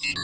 Good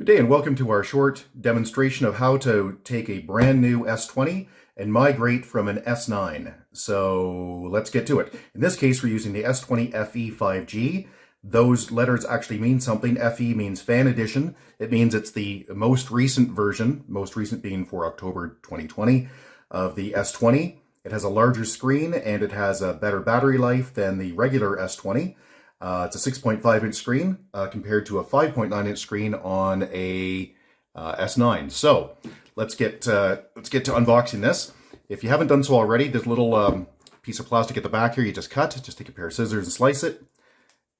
day and welcome to our short demonstration of how to take a brand new S20 and migrate from an S9. So let's get to it. In this case, we're using the S20 FE 5G. Those letters actually mean something. FE means Fan Edition. It means it's the most recent version, most recent being for October 2020 of the S20. It has a larger screen and it has a better battery life than the regular S20. It's a 6.5-inch screen compared to a 5.9-inch screen on a S9. So let's get to unboxing this. If you haven't done so already, there's a little piece of plastic at the back here. You just cut. Just take a pair of scissors and slice it,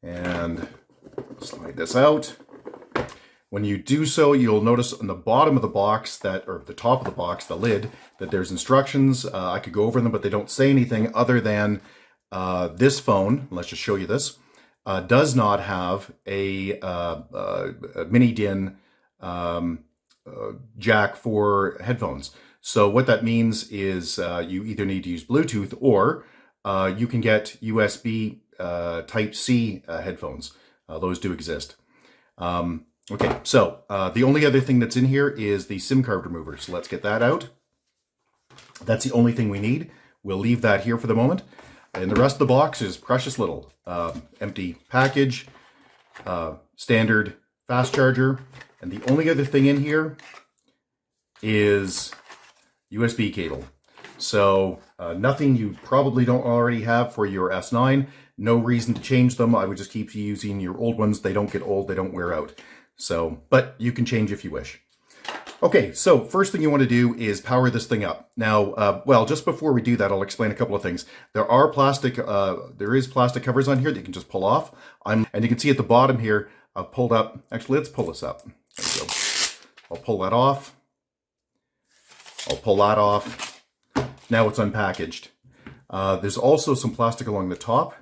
and slide this out. When you do so, you'll notice on the bottom of the box or the top of the box, the lid, that there's instructions. I could go over them, but they don't say anything other than this phone. Let's just show you this. Does not have a mini DIN jack for headphones. So what that means is you either need to use Bluetooth or you can get USB Type-C headphones. Those do exist. Okay, so the only other thing that's in here is the SIM card remover. So let's get that out. That's the only thing we need. We'll leave that here for the moment. And the rest of the box is precious little. Empty package, standard fast charger, and the only other thing in here is USB cable. So nothing you probably don't already have for your S9. No reason to change them. I would just keep using your old ones. They don't get old, they don't wear out. So, but you can change if you wish. Okay, so first thing you want to do is power this thing up. Now, well, just before we do that, I'll explain a couple of things. There is plastic covers on here that you can just pull off. And you can see at the bottom here, I've pulled up, actually, let's pull this up. There we go. I'll pull that off. I'll pull that off. Now it's unpackaged. There's also some plastic along the top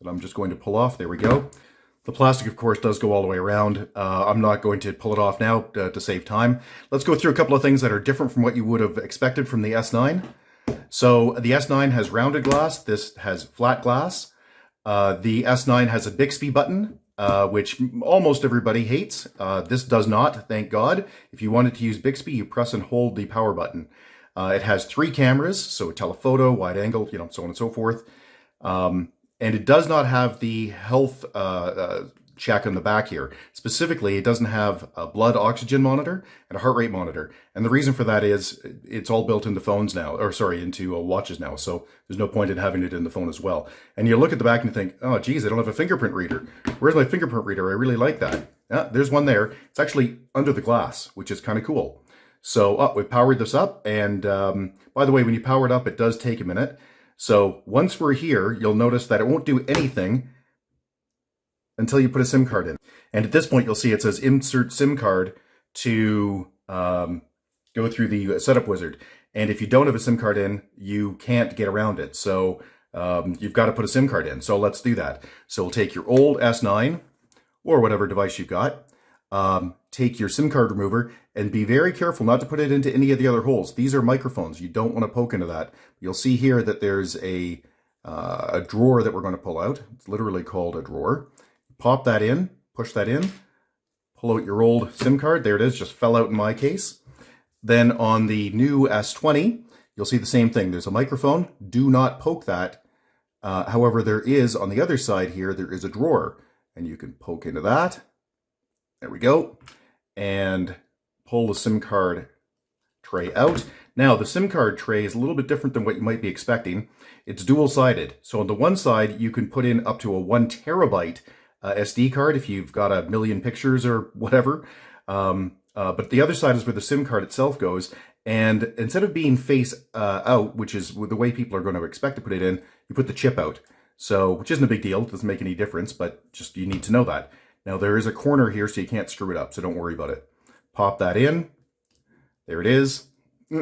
that I'm just going to pull off. There we go. The plastic, of course, does go all the way around. I'm not going to pull it off now to save time. Let's go through a couple of things that are different from what you would have expected from the S9. So the S9 has rounded glass. This has flat glass. The S9 has a Bixby button, which almost everybody hates. This does not, thank God. If you wanted to use Bixby, you press and hold the power button. It has 3 cameras, so telephoto, wide angle, so on and so forth. And it does not have the health check on the back here. Specifically, it doesn't have a blood oxygen monitor and a heart rate monitor. And the reason for that is it's all built into phones now, or sorry, into watches now. So there's no point in having it in the phone as well. And you look at the back and you think, oh, geez, I don't have a fingerprint reader. Where's my fingerprint reader? I really like that. Yeah, there's one there. It's actually under the glass, which is kind of cool. So we've powered this up. And by the way, when you power it up, it does take a minute. So once we're here, you'll notice that it won't do anything until you put a SIM card in. And at this point, you'll see it says insert SIM card to go through the setup wizard. And if you don't have a SIM card in, you can't get around it. So you've got to put a SIM card in. So let's do that. So we'll take your old S9 or whatever device you've got. Take your SIM card remover and be very careful not to put it into any of the other holes. These are microphones. You don't want to poke into that. You'll see here that there's a drawer that we're going to pull out. It's literally called a drawer. Pop that in, push that in, pull out your old SIM card. There it is, just fell out in my case. Then on the new S20, you'll see the same thing. There's a microphone. Do not poke that. However, there is, on the other side here, there is a drawer. And you can poke into that. There we go. And pull the SIM card tray out. Now, the SIM card tray is a little bit different than what you might be expecting. It's dual-sided. So on the one side, you can put in up to a 1 terabyte SD card if you've got a million pictures or whatever. But the other side is where the SIM card itself goes. And instead of being face out, which is the way people are going to expect to put it in, you put the chip out. So, which isn't a big deal. It doesn't make any difference, but just you need to know that. Now, there is a corner here, so you can't screw it up, so don't worry about it. Pop that in. There it is.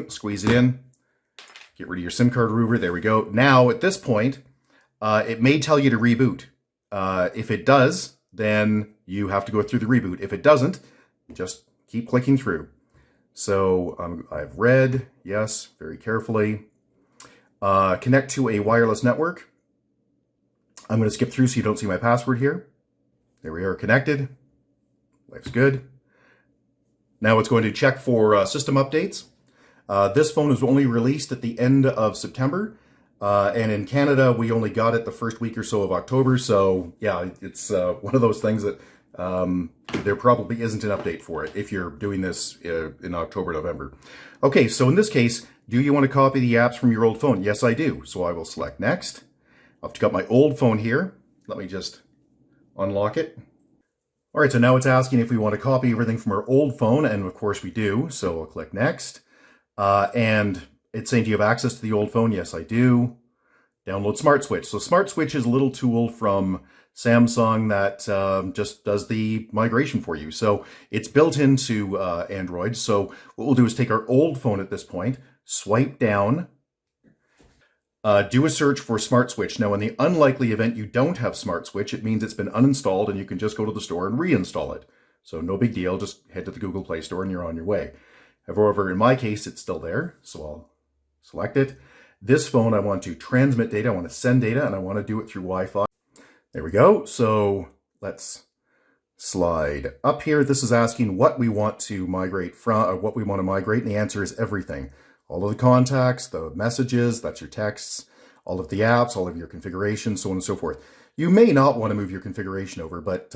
Squeeze it in. Get rid of your SIM card remover. There we go. Now, at this point, it may tell you to reboot. If it does, then you have to go through the reboot. If it doesn't, just keep clicking through. So I've read, yes, very carefully. Connect to a wireless network. I'm going to skip through so you don't see my password here. There we are, connected. Life's good. Now it's going to check for system updates. This phone was only released at the end of September. And in Canada, we only got it the first week or so of October. So yeah, it's one of those things that there probably isn't an update for it if you're doing this in October, November. Okay, so in this case, do you want to copy the apps from your old phone? Yes, I do. So I will select next. I've got my old phone here. Let me just unlock it. All right, so now it's asking if we want to copy everything from our old phone, and of course we do. So we'll click next. And it's saying, do you have access to the old phone? Yes, I do. Download Smart Switch. So Smart Switch is a little tool from Samsung that just does the migration for you. So it's built into Android. So what we'll do is take our old phone at this point, swipe down, do a search for Smart Switch. Now, in the unlikely event you don't have Smart Switch, it means it's been uninstalled and you can just go to the store and reinstall it. So no big deal. Just head to the Google Play Store and you're on your way. However, in my case, it's still there. So I'll select it. This phone, I want to transmit data. I want to send data and I want to do it through Wi-Fi. There we go. So let's slide up here. This is asking what we want to migrate from, or what we want to migrate. And the answer is everything. All of the contacts, the messages, that's your texts, all of the apps, all of your configurations, so on and so forth. You may not want to move your configuration over, but,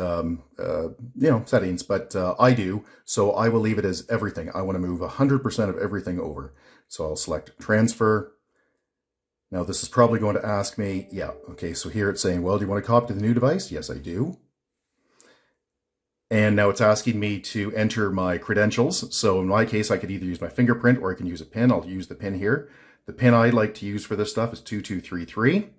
settings, but I do. So I will leave it as everything. I want to move 100% of everything over. So I'll select transfer. Now this is probably going to ask me, yeah, okay, so here it's saying, well, do you want to copy to the new device? Yes, I do. And now it's asking me to enter my credentials. So in my case, I could either use my fingerprint or I can use a PIN. I'll use the PIN here. The PIN I like to use for this stuff is 2233.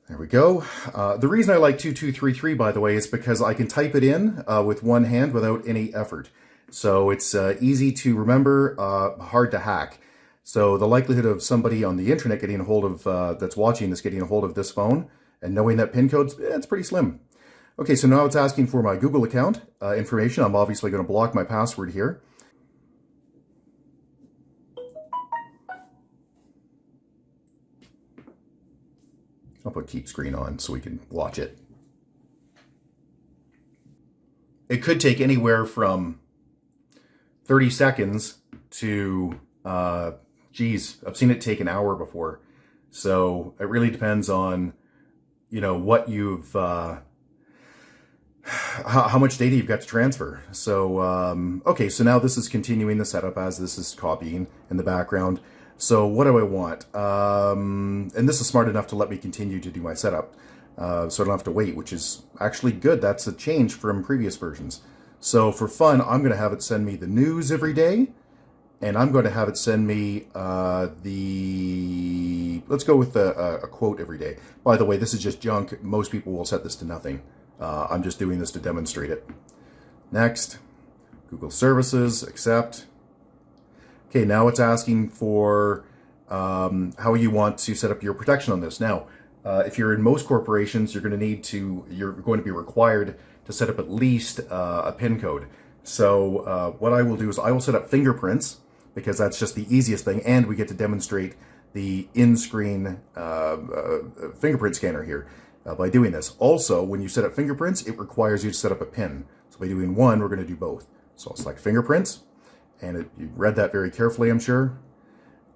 There we go. The reason I like 2233, by the way, is because I can type it in with one hand without any effort. So it's easy to remember, hard to hack. So the likelihood of somebody on the internet getting a hold of, that's watching this, getting a hold of this phone and knowing that PIN code, it's pretty slim. Okay, so now it's asking for my Google account information. I'm obviously going to block my password here. I'll put keep screen on so we can watch it. It could take anywhere from 30 seconds to, I've seen it take an hour before. So it really depends on, what you've, how much data you've got to transfer. So, okay, so now this is continuing the setup as this is copying in the background. So what do I want? And this is smart enough to let me continue to do my setup. So I don't have to wait, which is actually good. That's a change from previous versions. So for fun, I'm going to have it send me the news every day. And I'm going to have it send me let's go with a quote every day. By the way, this is just junk. Most people will set this to nothing. I'm just doing this to demonstrate it. Next, Google Services, accept. Okay, now it's asking for how you want to set up your protection on this. Now, if you're in most corporations, you're going to be required to set up at least a PIN code. So what I will do is I will set up fingerprints because that's just the easiest thing, and we get to demonstrate the in-screen fingerprint scanner here. By doing this. Also, when you set up fingerprints, it requires you to set up a PIN. So by doing one, we're going to do both. So I'll select fingerprints, and you read that very carefully, I'm sure.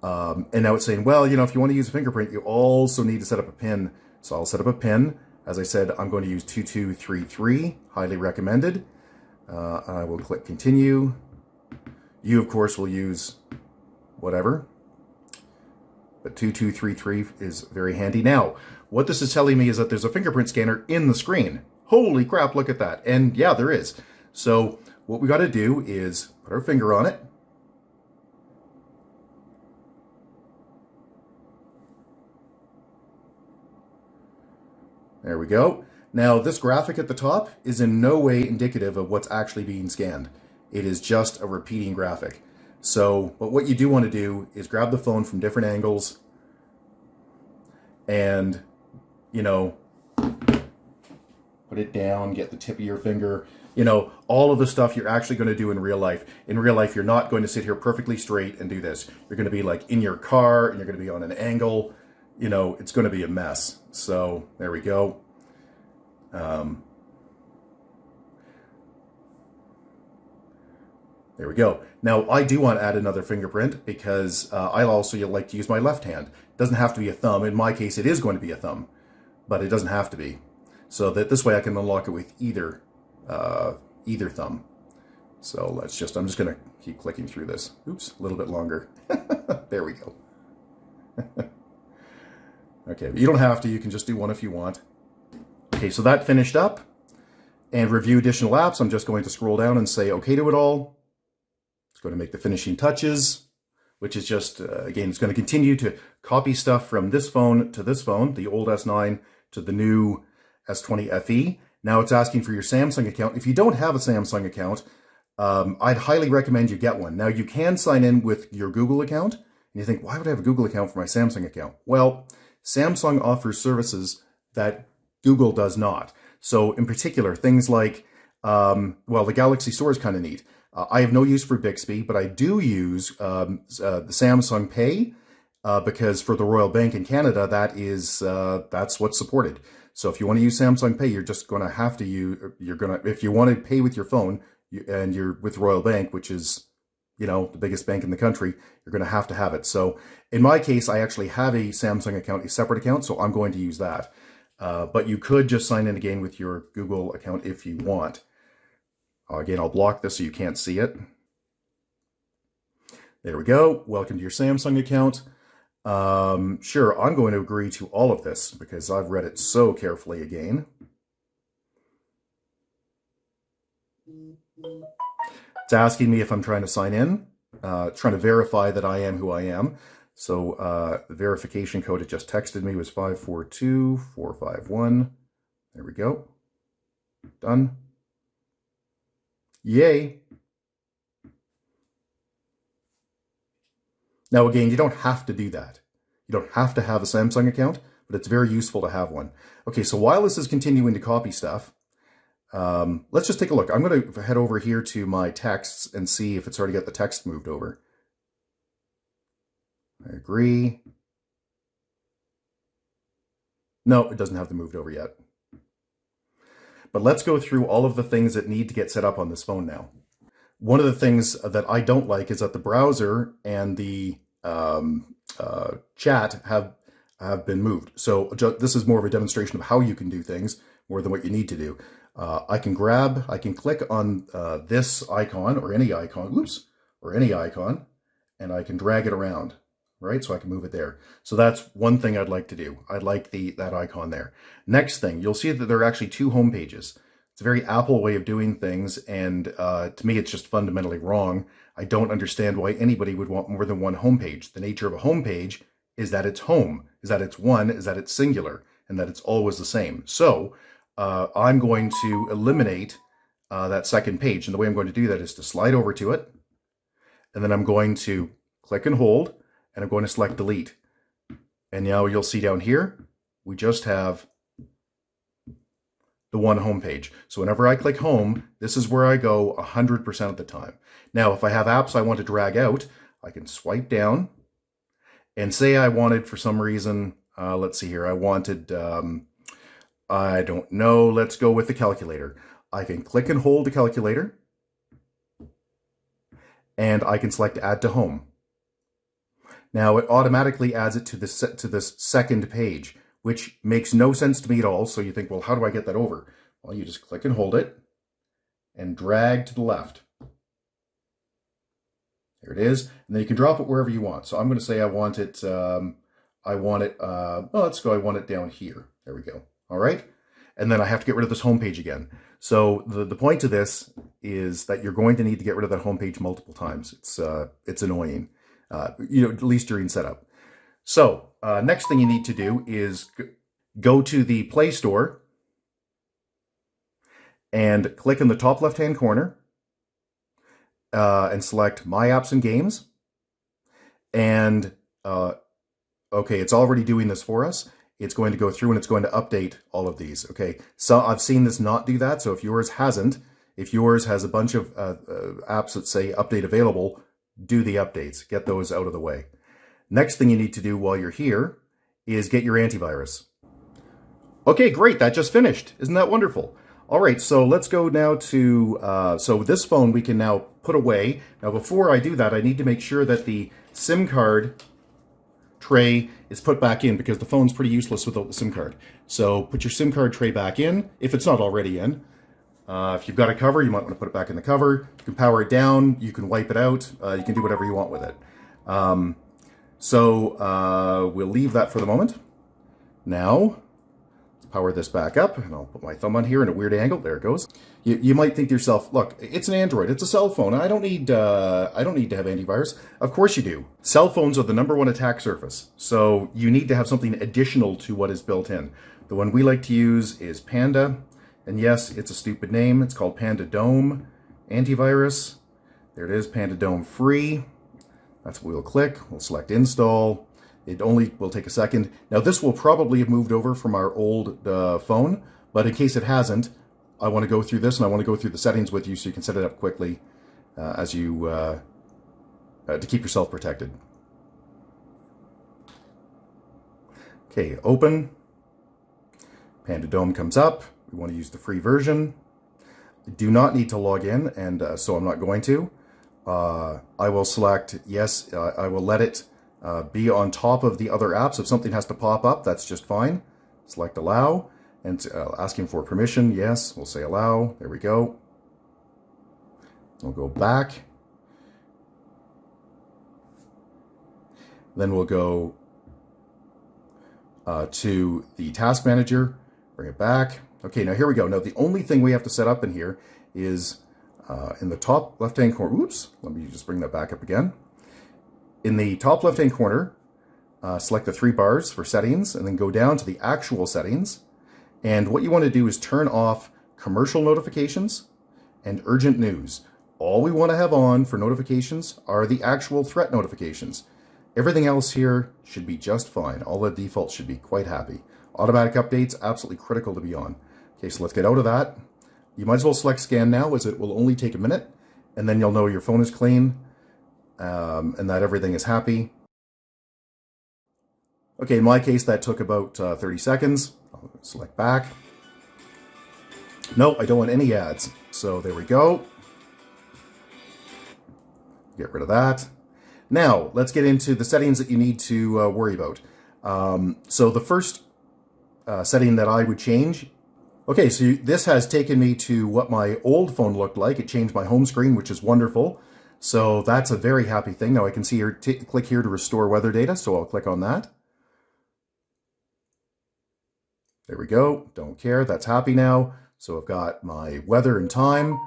And now it's saying, well, if you want to use a fingerprint, you also need to set up a PIN. So I'll set up a PIN. As I said, I'm going to use 2233, highly recommended. I will click continue. You, of course, will use whatever. But 2233 is very handy. Now, what this is telling me is that there's a fingerprint scanner in the screen. Holy crap, look at that. And yeah, there is. So what we got to do is put our finger on it. There we go. Now, this graphic at the top is in no way indicative of what's actually being scanned. It is just a repeating graphic. So, but what you do want to do is grab the phone from different angles and, put it down, get the tip of your finger, You know, all of the stuff you're actually going to do in real life. In real life, you're not going to sit here perfectly straight and do this. You're going to be like in your car and you're going to be on an angle. You know, it's going to be a mess. So there we go. There we go. Now, I do want to add another fingerprint because I also like to use my left hand. It doesn't have to be a thumb. In my case, it is going to be a thumb, but it doesn't have to be. So that this way I can unlock it with either thumb. So I'm just going to keep clicking through this. Oops, a little bit longer. There we go. Okay, but you don't have to. You can just do one if you want. Okay, so that finished up. And review additional apps. I'm just going to scroll down and say okay to it all. It's going to make the finishing touches, which is just, again, it's going to continue to copy stuff from this phone to this phone, the old S9 to the new S20 FE. Now it's asking for your Samsung account. If you don't have a Samsung account, I'd highly recommend you get one. Now you can sign in with your Google account. And you think, why would I have a Google account for my Samsung account? Well, Samsung offers services that Google does not. So in particular, things like, well, the Galaxy Store is kind of neat. I have no use for Bixby, but I do use the Samsung Pay because for the Royal Bank in Canada, that's what's supported. So if you want to use Samsung Pay, you're just going to have to use, if you want to pay with your phone and you're with Royal Bank, which is, you know, the biggest bank in the country, you're going to have it. So in my case, I actually have a Samsung account, a separate account, so I'm going to use that. But you could just sign in again with your Google account if you want. Again, I'll block this so you can't see it. There we go. Welcome to your Samsung account. Sure, I'm going to agree to all of this because I've read it so carefully again. It's asking me if I'm trying to sign in, trying to verify that I am who I am. So the verification code it just texted me was 542451. There we go. Done. Yay. Now again, you don't have to do that. You don't have to have a Samsung account, but it's very useful to have one. Okay, so while this is continuing to copy stuff, let's just take a look. I'm going to head over here to my texts and see if it's already got the text moved over. I agree. No, it doesn't have them moved over yet. But let's go through all of the things that need to get set up on this phone now. One of the things that I don't like is that the browser and the chat have been moved. So this is more of a demonstration of how you can do things more than what you need to do. I can click on this icon or any icon, and I can drag it around, right? So I can move it there. So that's one thing I'd like to do. I'd like that icon there. Next thing, you'll see that there are actually two home pages. It's a very Apple way of doing things, and to me, it's just fundamentally wrong. I don't understand why anybody would want more than one home page. The nature of a home page is that it's home, is that it's one, is that it's singular, and that it's always the same. So I'm going to eliminate that second page, and the way I'm going to do that is to slide over to it, and then I'm going to click and hold, and I'm going to select delete. And now you'll see down here, we just have the one home page. So whenever I click home, this is where I go 100% of the time. Now, if I have apps I want to drag out, I can swipe down and say I wanted, for some reason, let's see here, I wanted, I don't know, let's go with the calculator. I can click and hold the calculator, and I can select add to home. Now it automatically adds it to this second page, which makes no sense to me at all. So you think, well, how do I get that over? Well, you just click and hold it and drag to the left. There it is. And then you can drop it wherever you want. So I'm going to say I want it down here. There we go. All right. And then I have to get rid of this home page again. So the point of this is that you're going to need to get rid of that home page multiple times. It's annoying, at least during setup. So next thing you need to do is go to the Play Store and click in the top left-hand corner and select My Apps and Games. And okay, it's already doing this for us. It's going to go through and it's going to update all of these. Okay, so I've seen this not do that. So if yours hasn't, If yours has a bunch of apps that say update available, do the updates. Get those out of the way. Next thing you need to do while you're here is get your antivirus. Okay, great. That just finished. Isn't that wonderful? All right, so let's go now to, so this phone we can now put away. Now, before I do that, I need to make sure that the SIM card tray is put back in because the phone's pretty useless without the SIM card. So put your SIM card tray back in, if it's not already in. If you've got a cover, you might want to put it back in the cover. You can power it down, you can wipe it out, you can do whatever you want with it. We'll leave that for the moment. Now, power this back up, and I'll put my thumb on here in a weird angle. There it goes. You might think to yourself, look, it's an Android, it's a cell phone. I don't need to have antivirus. Of course you do. Cell phones are the #1 attack surface, so you need to have something additional to what is built in. The one we like to use is Panda, and yes, it's a stupid name. It's called Panda Dome Antivirus. There it is, Panda Dome Free. That's what we'll click. We'll select Install. It only will take a second. Now this will probably have moved over from our old phone, but in case it hasn't, I want to go through this and I want to go through the settings with you so you can set it up quickly as you, to keep yourself protected. Okay, open. Panda Dome comes up. We want to use the free version. I do not need to log in, and so I'm not going to. I will select yes, I will let it be on top of the other apps. If something has to pop up, that's just fine. Select allow, and asking for permission, yes, we'll say allow. There we go. We'll go back. Then we'll go to the task manager, bring it back. Okay, now here we go. Now the only thing we have to set up in here is in the top left-hand corner. Oops, let me just bring that back up again. In the top left-hand corner, select the 3 bars for settings and then go down to the actual settings. And what you want to do is turn off commercial notifications and urgent news. All we want to have on for notifications are the actual threat notifications. Everything else here should be just fine. All the defaults should be quite happy. Automatic updates, absolutely critical to be on. Okay, so let's get out of that. You might as well select scan now, as it will only take a minute, and then you'll know your phone is clean and that everything is happy. Okay, in my case, that took about 30 seconds. I'll select back. No, I don't want any ads. So there we go. Get rid of that. Now, let's get into the settings that you need to worry about. So the first setting that I would change. Okay, so this has taken me to what my old phone looked like. It changed my home screen, which is wonderful. So that's a very happy thing. Now I can see here, click here to restore weather data. So I'll click on that. There we go. Don't care. That's happy now. So I've got my weather and time.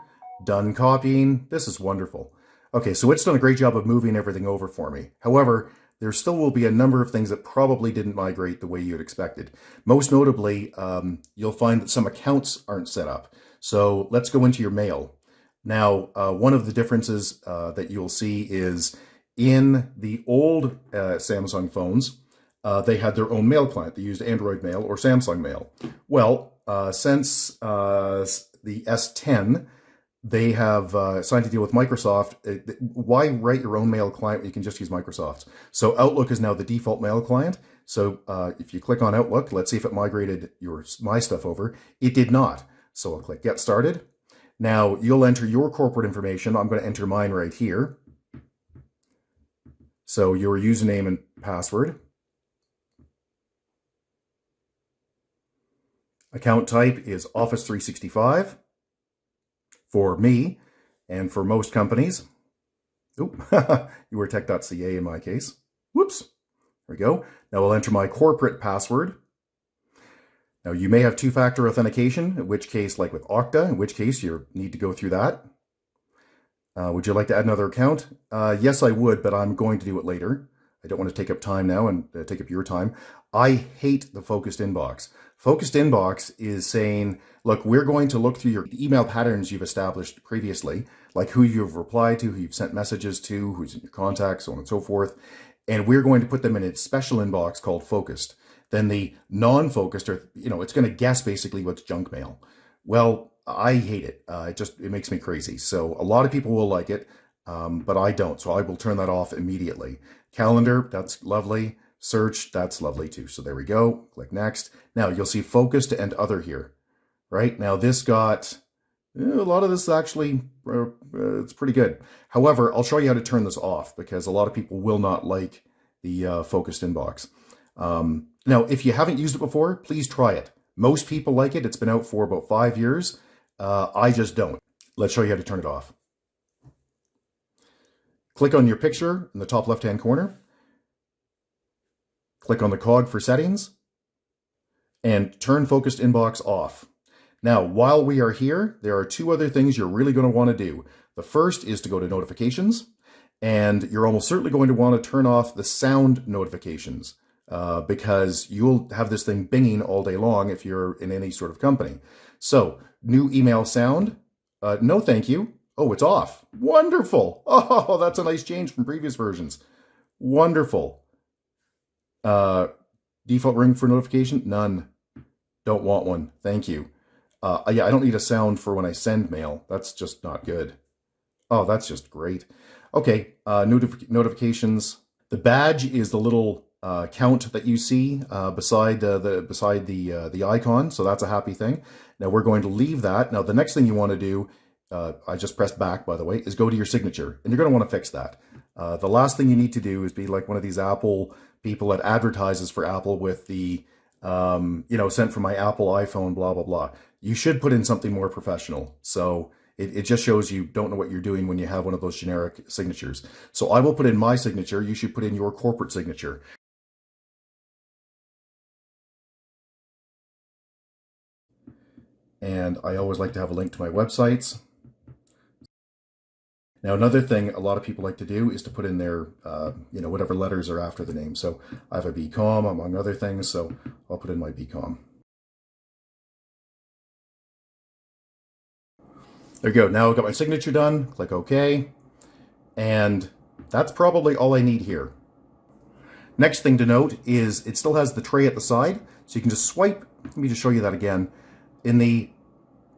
Done copying. This is wonderful. Okay, so it's done a great job of moving everything over for me. However, there still will be a number of things that probably didn't migrate the way you'd expected. Most notably, you'll find that some accounts aren't set up. So let's go into your mail. Now, one of the differences that you'll see is in the old Samsung phones, they had their own mail client. They used Android Mail or Samsung Mail. Well, since the S10, they have signed a deal with Microsoft. Why write your own mail client when you can just use Microsoft's? So Outlook is now the default mail client. So if you click on Outlook, let's see if it migrated my stuff over. It did not. So I'll click Get Started. Now you'll enter your corporate information. I'm going to enter mine right here. So your username and password. Account type is Office 365 for me and for most companies. Oop, you were tech.ca in my case. Whoops, there we go. Now I'll enter my corporate password. Now you may have two-factor authentication, in which case, like with Okta, in which case you need to go through that. Would you like to add another account? Yes, I would, but I'm going to do it later. I don't want to take up time now and take up your time. I hate the focused inbox. Focused inbox is saying, look, we're going to look through your email patterns you've established previously, like who you've replied to, who you've sent messages to, who's in your contacts, so on and so forth. And we're going to put them in a special inbox called focused. Then the non-focused, or it's going to guess basically what's junk mail. Well, I hate it. It makes me crazy. So a lot of people will like it, but I don't. So I will turn that off immediately. Calendar, that's lovely. Search, that's lovely too. So there we go. Click next. Now you'll see focused and other here, right? Now this got a lot of this actually, it's pretty good. However, I'll show you how to turn this off because a lot of people will not like the focused inbox. Now, if you haven't used it before, please try it. Most people like it. It's been out for about 5 years. I just don't. Let's show you how to turn it off. Click on your picture in the top left-hand corner. Click on the cog for settings and turn focused inbox off. Now, while we are here, there are two other things you're really going to want to do. The first is to go to notifications, and you're almost certainly going to want to turn off the sound notifications because you'll have this thing binging all day long if you're in any sort of company. So, new email sound, no thank you. Oh, it's off. Wonderful. Oh, that's a nice change from previous versions. Wonderful. Default ring for notification? None. Don't want one. Thank you. Yeah, I don't need a sound for when I send mail. That's just not good. Oh, that's just great. Okay, notifications. The badge is the little count that you see beside the icon, so that's a happy thing. Now we're going to leave that. Now the next thing you want to do, I just pressed back by the way, is go to your signature, and you're going to want to fix that. The last thing you need to do is be like one of these Apple people that advertises for Apple with the sent from my Apple iPhone, blah, blah, blah. You should put in something more professional. So it just shows you don't know what you're doing when you have one of those generic signatures. So I will put in my signature. You should put in your corporate signature. And I always like to have a link to my websites. Now, another thing a lot of people like to do is to put in their, whatever letters are after the name. So I have a BCom, among other things, so I'll put in my BCom. There you go. Now I've got my signature done. Click OK. And that's probably all I need here. Next thing to note is it still has the tray at the side, so you can just swipe. Let me just show you that again. See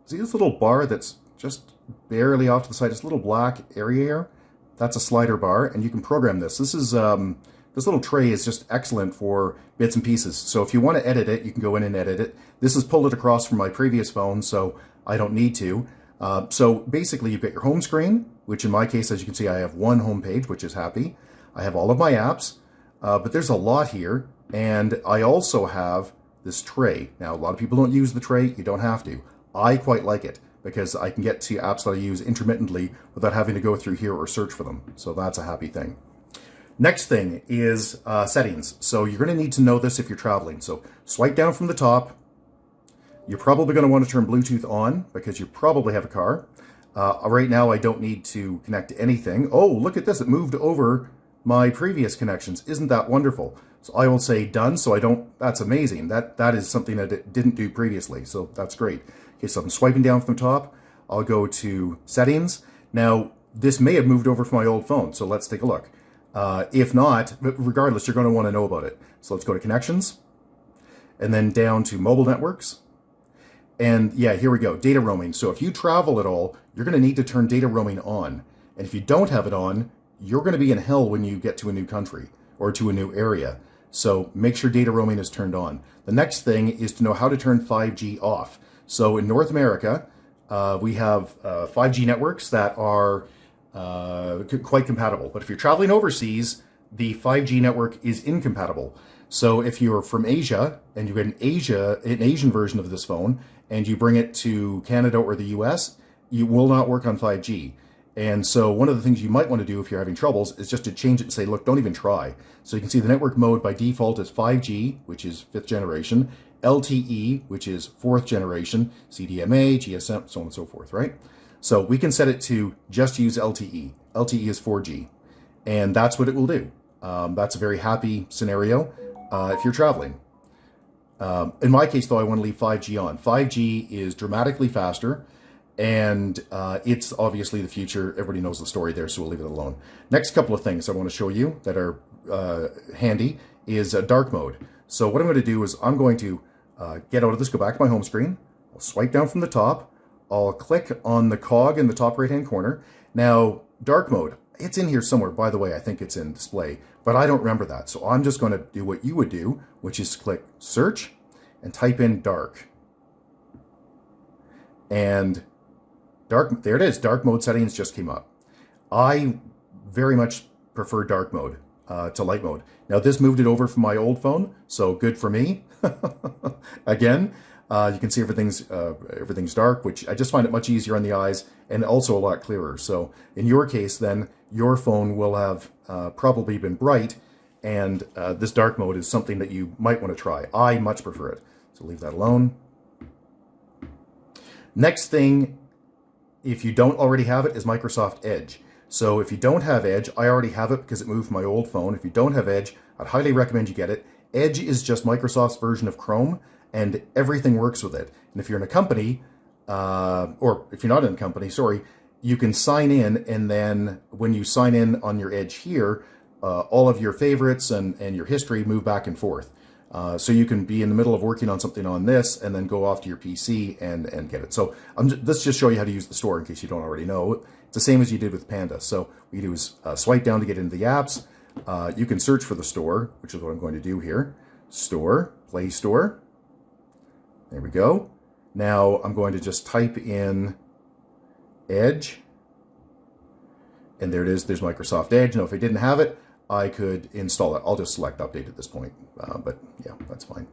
this little bar that's just barely off to the side, this little black area here? That's a slider bar, and you can program this. This little tray is just excellent for bits and pieces. So if you want to edit it, you can go in and edit it. This is pulled it across from my previous phone, so I don't need to. So basically, you've got your home screen, which in my case, as you can see, I have one home page, which is happy. I have all of my apps, but there's a lot here, and I also have this tray. Now, a lot of people don't use the tray. You don't have to. I quite like it because I can get to apps that I use intermittently without having to go through here or search for them. So that's a happy thing. Next thing is settings. So you're going to need to know this if you're traveling. So swipe down from the top. You're probably going to want to turn Bluetooth on because you probably have a car. Right now, I don't need to connect to anything. Oh, look at this. It moved over my previous connections. Isn't that wonderful? So I will say done. So that's amazing. That is something that it didn't do previously. So that's great. Okay, so I'm swiping down from the top. I'll go to settings. Now, this may have moved over from my old phone. So let's take a look. If not, regardless, you're going to want to know about it. So let's go to connections and then down to mobile networks. And yeah, here we go, data roaming. So if you travel at all, you're going to need to turn data roaming on. And if you don't have it on, you're going to be in hell when you get to a new country or to a new area. So make sure data roaming is turned on. The next thing is to know how to turn 5G off. So in North America, we have 5G networks that are quite compatible. But if you're traveling overseas, the 5G network is incompatible. So if you're from Asia and you get an Asian version of this phone and you bring it to Canada or the US, you will not work on 5G. And so one of the things you might want to do if you're having troubles is just to change it and say, look, don't even try. So you can see the network mode by default is 5G, which is 5th generation, LTE, which is 4th generation, CDMA, GSM, so on and so forth, right? So we can set it to just use LTE. LTE is 4G, and that's what it will do. That's a very happy scenario if you're traveling. In my case, though, I want to leave 5G on. 5G is dramatically faster, and it's obviously the future. Everybody knows the story there, so we'll leave it alone. Next couple of things I want to show you that are handy is dark mode. So what I'm going to do is I'm going to get out of this, go back to my home screen, I'll swipe down from the top, I'll click on the cog in the top right-hand corner. Now, dark mode, it's in here somewhere. By the way, I think it's in display, but I don't remember that. So I'm just going to do what you would do, which is click search and type in dark. And dark, there it is. Dark mode settings just came up. I very much prefer dark mode to light mode. Now this moved it over from my old phone, so good for me. Again, you can see everything's dark, which I just find it much easier on the eyes and also a lot clearer. So in your case, then your phone will have probably been bright, and this dark mode is something that you might want to try. I much prefer it, so leave that alone. Next thing, if you don't already have it, is Microsoft Edge. So if you don't have Edge, I already have it because it moved from my old phone. If you don't have Edge, I'd highly recommend you get it. Edge is just Microsoft's version of Chrome, and everything works with it. And if you're in a company, or if you're not in a company, sorry, you can sign in, and then when you sign in on your Edge here, all of your favorites and your history move back and forth. So you can be in the middle of working on something on this and then go off to your PC and get it. So let's just show you how to use the store in case you don't already know. It's the same as you did with Panda. So what you do is swipe down to get into the apps. You can search for the store, which is what I'm going to do here. Store, Play Store. There we go. Now I'm going to just type in Edge. And there it is. There's Microsoft Edge. Now if I didn't have it, I could install it. I'll just select update at this point, but yeah, that's fine.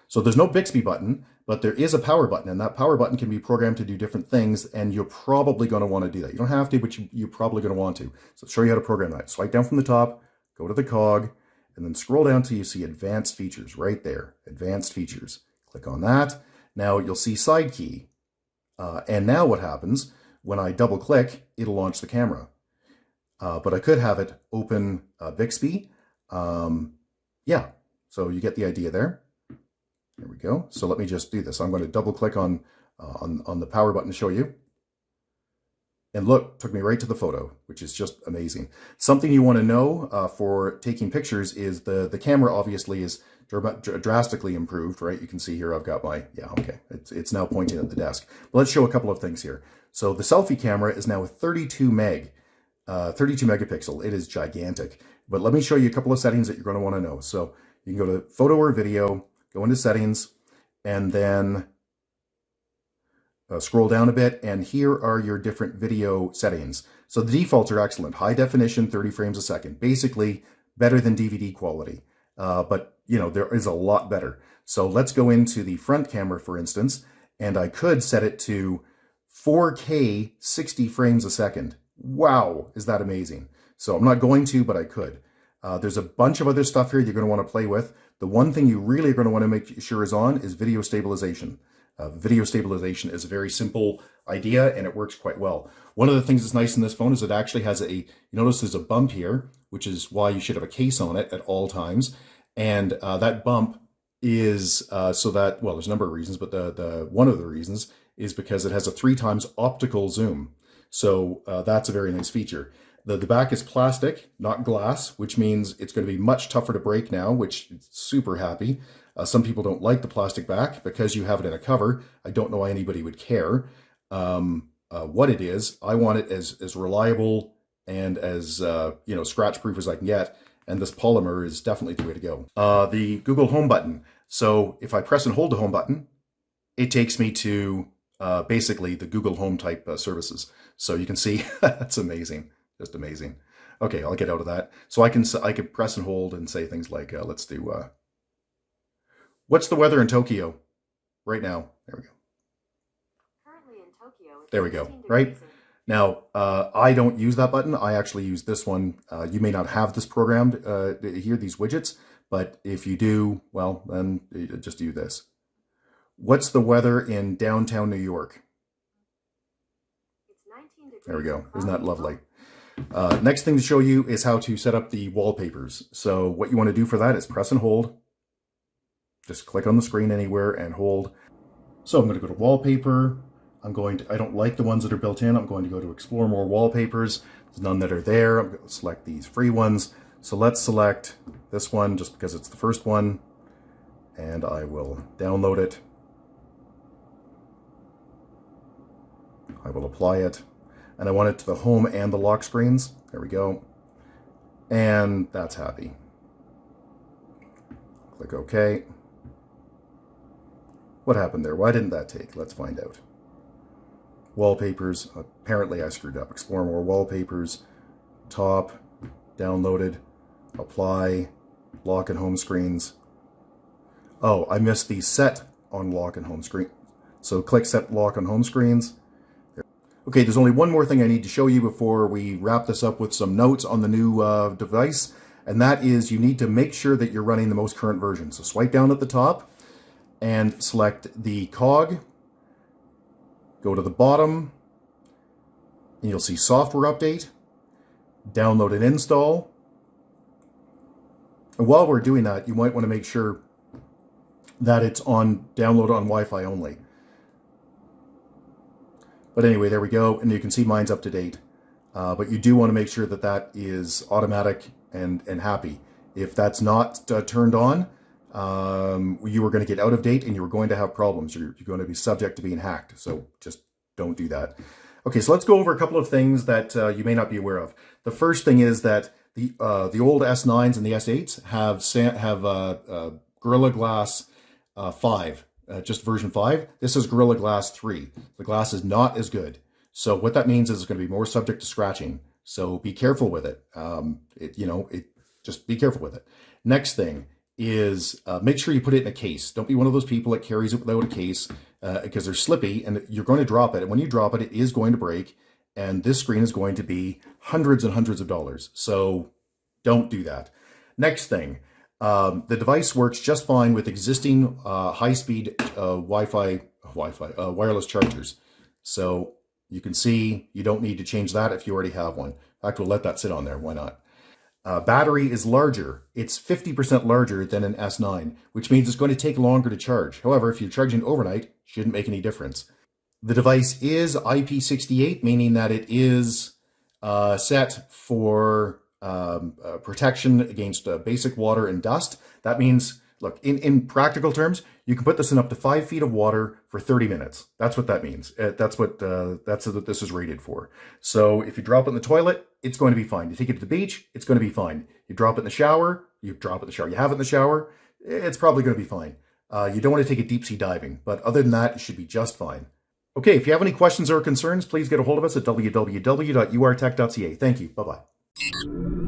So there's no Bixby button, but there is a power button, and that power button can be programmed to do different things, and you're probably going to want to do that. You don't have to, but you're probably going to want to. So I'll show you how to program that. Swipe down from the top, go to the cog, and then scroll down till you see Advanced Features right there. Advanced Features. Click on that. Now you'll see Side Key. And now what happens, when I double click, it'll launch the camera. But I could have it open Bixby. Yeah, so you get the idea there. There we go. So let me just do this. I'm going to double click on the power button to show you. And look, took me right to the photo, which is just amazing. Something you want to know for taking pictures is the camera obviously is drastically improved, right? You can see here I've got my, yeah, okay. It's now pointing at the desk. But let's show a couple of things here. So the selfie camera is now a 32 megapixel. It is gigantic. But let me show you a couple of settings that you're going to want to know. So you can go to photo or video, go into settings, and then scroll down a bit, and here are your different video settings. So the defaults are excellent. High definition, 30 frames a second. Basically better than DVD quality. But you know, there is a lot better. So let's go into the front camera, for instance, and I could set it to 4K 60 frames a second. Wow, is that amazing? So I'm not going to, but I could. There's a bunch of other stuff here you're going to want to play with. The one thing you really are going to want to make sure is on is video stabilization. Video stabilization is a very simple idea, and it works quite well. One of the things that's nice in this phone is it actually has you notice there's a bump here, which is why you should have a case on it at all times. And that bump is so that, well, there's a number of reasons, but one of the reasons is because it has a 3x optical zoom. So that's a very nice feature. The back is plastic, not glass, which means it's going to be much tougher to break now, which is super happy. Some people don't like the plastic back because you have it in a cover. I don't know why anybody would care what it is. I want it as reliable and as scratch proof as I can get. And this polymer is definitely the way to go. The Google Home button. So if I press and hold the home button, it takes me to basically the Google Home type services. So you can see that's amazing, just amazing. Okay, I'll get out of that. So I could press and hold and say things like, let's do, what's the weather in Tokyo right now? There we go. Currently in Tokyo, there we go, right? Now, I don't use that button. I actually use this one. You may not have this programmed here, these widgets, but if you do, well, then just do this. What's the weather in downtown New York? It's 19 degrees. There we go. Isn't that lovely? Next thing to show you is how to set up the wallpapers. So what you want to do for that is press and hold. Just click on the screen anywhere and hold. So I'm going to go to wallpaper. I don't like the ones that are built in. I'm going to go to explore more wallpapers. There's none that are there. I'm going to select these free ones. So let's select this one just because it's the first one. And I will download it. I will apply it. And I want it to the home and the lock screens. There we go. And that's happy. Click OK. What happened there? Why didn't that take? Let's find out. Wallpapers. Apparently I screwed up. Explore more wallpapers. Top. Downloaded. Apply. Lock and home screens. Oh, I missed the set on lock and home screen. So click set lock on home screens. Okay, there's only one more thing I need to show you before we wrap this up with some notes on the new device. And that is you need to make sure that you're running the most current version. So swipe down at the top and select the cog. Go to the bottom and you'll see software update. Download and install. And while we're doing that, you might want to make sure that it's on download on Wi-Fi only. But anyway, there we go. And you can see mine's up to date. But you do want to make sure that that is automatic and happy. If that's not turned on, you are going to get out of date and you're going to have problems. You're going to be subject to being hacked. So just don't do that. Okay, so let's go over a couple of things that you may not be aware of. The first thing is that the old S9s and the S8s have Gorilla Glass 5, just version 5. This is Gorilla Glass 3. The glass is not as good. So what that means is it's going to be more subject to scratching. So be careful with it. Just be careful with it. Next thing is make sure you put it in a case. Don't be one of those people that carries it without a case because they're slippy and you're going to drop it. And when you drop it, it is going to break. And this screen is going to be hundreds and hundreds of dollars. So don't do that. Next thing, the device works just fine with existing high-speed wireless chargers. So you can see you don't need to change that if you already have one. In fact, we'll let that sit on there. Why not? Battery is larger. It's 50% larger than an S9, which means it's going to take longer to charge. However, if you're charging overnight, shouldn't make any difference. The device is IP68, meaning that it is set for protection against basic water and dust. That means, look, in practical terms, you can put this in up to 5 feet of water for 30 minutes. That's what that means. That's what this is rated for. So if you drop it in the toilet, it's going to be fine. You take it to the beach, it's going to be fine. You drop it in the shower, you have it in the shower, it's probably going to be fine. You don't want to take it deep sea diving, but other than that, it should be just fine. Okay, if you have any questions or concerns, please get a hold of us at www.urtech.ca. Thank you. Bye-bye.